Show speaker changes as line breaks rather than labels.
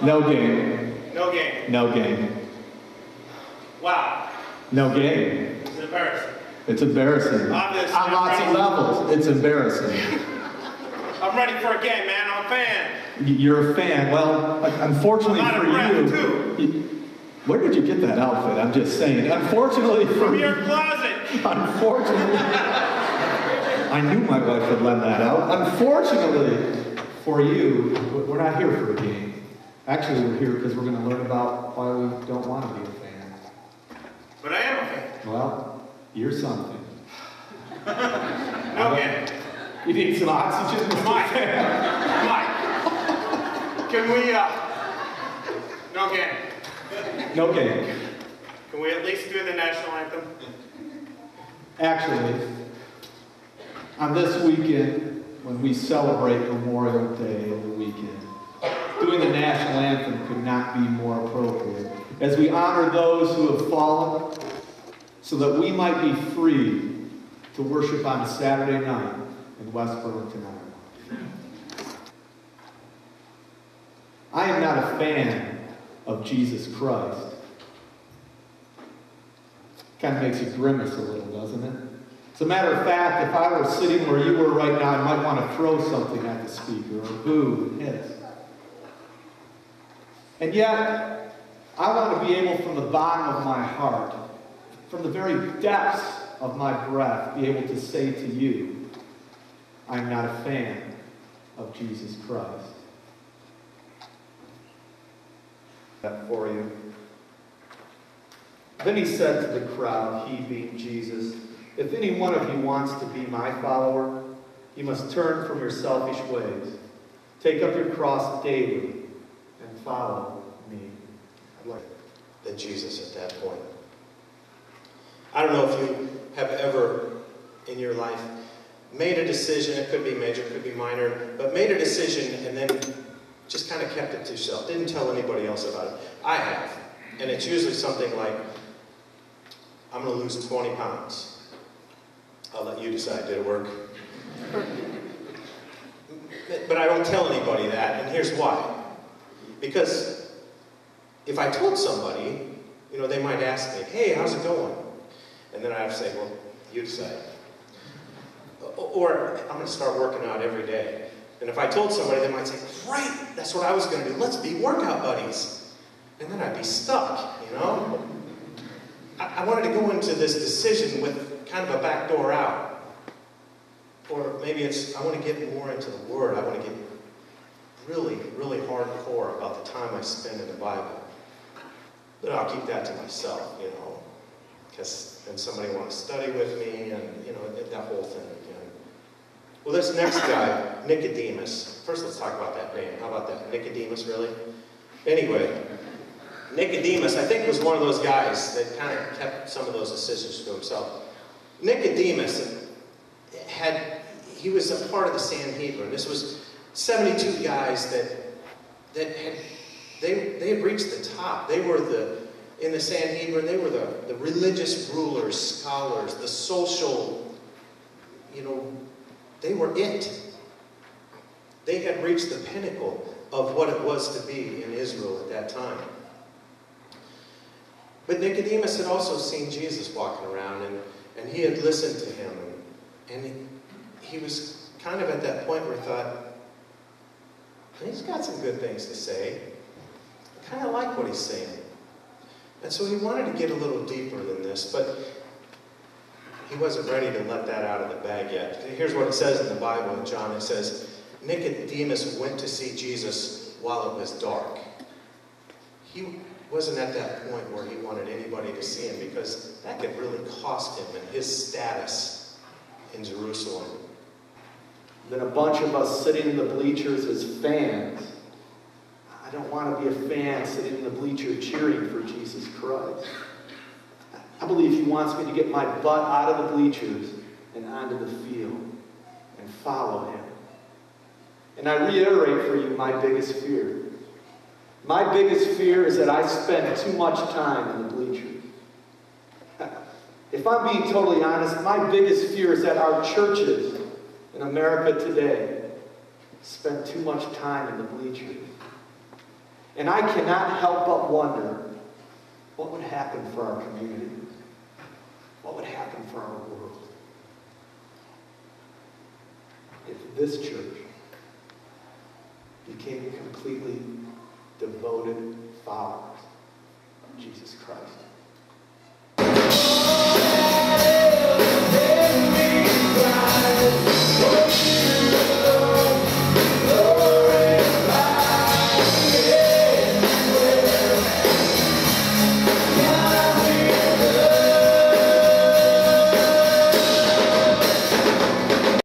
No game.
No game.
No game.
Wow.
No game.
It's embarrassing.
It's embarrassing.
Obviously,
On lots of levels, it's embarrassing.
I'm ready for a game, man. I'm a fan.
You're a fan. Well, unfortunately
I'm out
for
of breath,
you,
too.
where did you get that outfit? I'm just saying. Unfortunately for
From
you.
your closet.
Unfortunately. I knew my wife would lend that out. Unfortunately for you, we're not here for a game. Actually, we're here because we're going to learn about why we don't want to be a fan.
But I am a fan.
Well, you're something.
No game.
You need some oxygen, Mr.
Mike.
Fan.
Mike. Can we, no game.
No game.
Can we at least do the national anthem?
Actually, on this weekend, when we celebrate Memorial Day over the weekend, doing the national anthem could not be more appropriate, as we honor those who have fallen, so that we might be free to worship on a Saturday night in West Burlington, Iowa. I am not a fan of Jesus Christ. Kind of makes you grimace a little, doesn't it? As a matter of fact, if I were sitting where you were right now, I might want to throw something at the speaker, or boo and hiss. And yet, I want to be able, from the bottom of my heart, from the very depths of my breath, be able to say to you, I'm not a fan of Jesus Christ. That for you. Then he said to the crowd, he being Jesus, if any one of you wants to be my follower, you must turn from your selfish ways. Take up your cross daily and follow me.
I'd like that Jesus at that point. I don't know if you have ever in your life made a decision, it could be major, it could be minor, but made a decision and then just kind of kept it to yourself. Didn't tell anybody else about it. I have. And it's usually something like, I'm going to lose 20 pounds. I'll let you decide. Did it work? But I don't tell anybody that, and here's why. Because if I told somebody, they might ask me, hey, how's it going? And then I have to say, well, you decide. Or I'm going to start working out every day. And if I told somebody, they might say, great, that's what I was going to do. Let's be workout buddies. And then I'd be stuck, I wanted to go into this decision with kind of a back door out. Or maybe it's, I want to get more into the Word. I want to get really, really hardcore about the time I spend in the Bible. But I'll keep that to myself, because then somebody will want to study with me, and, that whole thing again. Well, this next guy, Nicodemus. First, let's talk about that name. How about that? Nicodemus, really? Anyway, Nicodemus, I think, was one of those guys that kind of kept some of those decisions to himself. Nicodemus he was a part of the Sanhedrin. This was 72 guys that had reached the top. They were in the Sanhedrin, they were the religious rulers, scholars, the social, they were it. They had reached the pinnacle of what it was to be in Israel at that time. But Nicodemus had also seen Jesus walking around, and he had listened to him, and he was kind of at that point where he thought, he's got some good things to say. I kind of like what he's saying. And so he wanted to get a little deeper than this, but he wasn't ready to let that out of the bag yet. Here's what it says in the Bible in John. It says, Nicodemus went to see Jesus while it was dark. He wasn't at that point where he wanted anybody to see him, because that could really cost him and his status in Jerusalem.
Then a bunch of us sitting in the bleachers as fans. I don't want to be a fan sitting in the bleacher cheering for Jesus Christ. I believe he wants me to get my butt out of the bleachers and onto the field and follow him. And I reiterate for you my biggest fear. My biggest fear is that I spend too much time in the bleachers. If I'm being totally honest, my biggest fear is that our churches in America today spend too much time in the bleachers. And I cannot help but wonder what would happen for our community. What would happen for our world if this church became completely devoted followers of Jesus Christ?